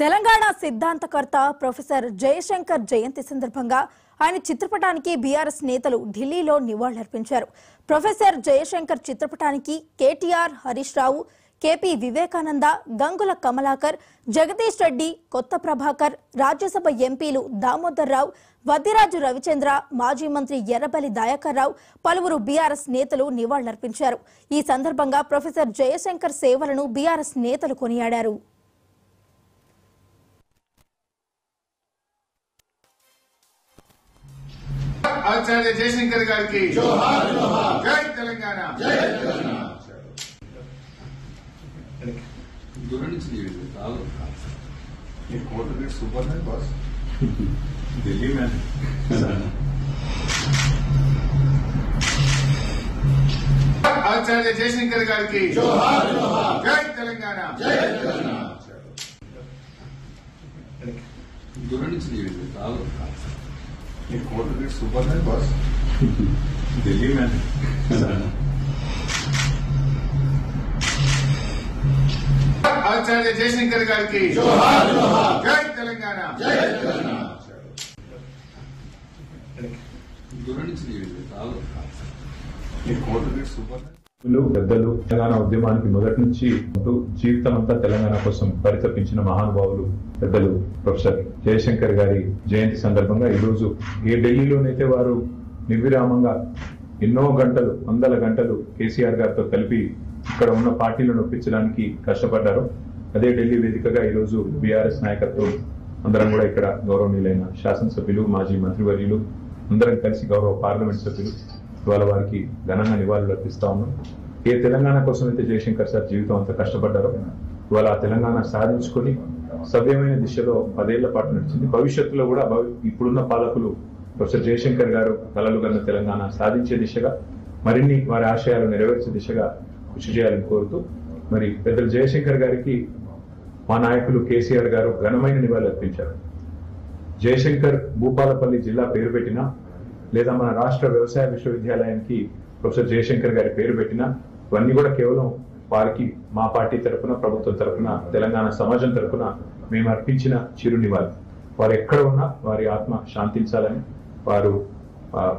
Telangana సిద్ధాంతకర్త professor Jayashankar జయంతి సందర్భంగా ఆయన చిత్రపటానికి బీఆర్ఎస్ నేతలు ఢిల్లీలో నివాళులర్పించారు. ప్రొఫెసర్ జయశంకర్ చిత్రపటానికి కేటీఆర్, హరీష్ రావు, కేపీ వివేకానంద, గంగుల కమలాకర్, జగదీష్ రెడ్డి, కొత్త ప్రభాకర్, రాజ్యసభ ఎంపీలు దామోదర్ రావు, వద్దిరాజు రవిచంద్ర, మాజీ మంత్రి ఎర్రబెల్లి దయాకర్ రావు, పలువురు బీఆర్ఎస్ నేతలు నివాళులర్పించారు. ఈ సందర్భంగా ప్రొఫెసర్ జయశంకర్ సేవలను బీఆర్ఎస్ నేతలు కొనియాడారు. आचार्य जयशंकर गारी की जोहार जोहार जय तेलंगाना जय तेलंगाना। दूर నుంచి ये कोर्ट गेट सुपर है बॉस दिल्ली में आचार्य जयशंकर गारी की जोहार जोहार जय तेलंगाना जय तेलंगाना। दूर నుంచి ये कोर्ट गेट सुपर है बॉस दिल्ली में आचार्य जयशंकर गारी की जोहार जोहार जय तेलंगाना जय तेलंगाना। दूर నుంచి ये कोर्ट गेट सुपर है పెద్దలు తెలంగాణ ఉద్యమానికి మొదటి నుంచి జీవితం అంతా తెలంగాణ కోసం పరితపించిన మహానుభావులు పెద్దలు ప్రొఫెసర్ జయశంకర్ గారి జయంతి సందర్భంగా ఈ రోజు ఏ ఢిల్లీలోనైతే వారు నిర్విరామంగా ఎన్నో గంటలు, వందల గంటలు కేసీఆర్ గారితో కలిపి ఇక్కడ ఉన్న పార్టీలను ఒప్పించడానికి కష్టపడ్డారు, అదే ఢిల్లీ వేదికగా ఈ రోజు బీఆర్ఎస్ నాయకత్వం అందరం కూడా ఇక్కడ గౌరవనీయులైన శాసనసభ్యులు, మాజీ మంత్రివర్యులు అందరం కలిసి గౌరవ పార్లమెంట్ సభ్యులు ఇవాళ వారికి ఘనంగా నివాళులు అర్పిస్తా ఉన్నాం. ఏ తెలంగాణ కోసం అయితే జయశంకర్ సార్ జీవితం అంతా కష్టపడ్డారో ఇవాళ ఆ తెలంగాణ సాధించుకొని సవ్యమైన దిశలో 10 ఏళ్ల పాటు నడిచింది. భవిష్యత్తులో కూడా ఇప్పుడున్న పాలకులు ప్రొఫెసర్ జయశంకర్ గారు కలలు కన్న తెలంగాణ సాధించే దిశగా మరిన్ని వారి ఆశయాలు నెరవేర్చే దిశగా కృషి చేయాలని కోరుతూ మరి పెద్దలు జయశంకర్ గారికి మా నాయకులు కేసీఆర్ గారు ఘనమైన నివాళులు అర్పించారు. జయశంకర్ భూపాలపల్లి జిల్లా పేరు పెట్టినా లేదా మన రాష్ట్ర వ్యవసాయ విశ్వవిద్యాలయానికి ప్రొఫెసర్ జయశంకర్ గారి పేరు పెట్టినా ఇవన్నీ కూడా కేవలం వారికి మా పార్టీ తరఫున, ప్రభుత్వం తరఫున, తెలంగాణ సమాజం తరఫున మేము అర్పించిన చిరు నివాళి. వారు ఎక్కడ ఉన్నా వారి ఆత్మ శాంతించాలని, వారు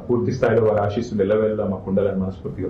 పూర్తి స్థాయిలో వారి ఆశీస్సులు ఎల్లవేళలా మాకు ఉండాలని మనస్ఫూర్తిగా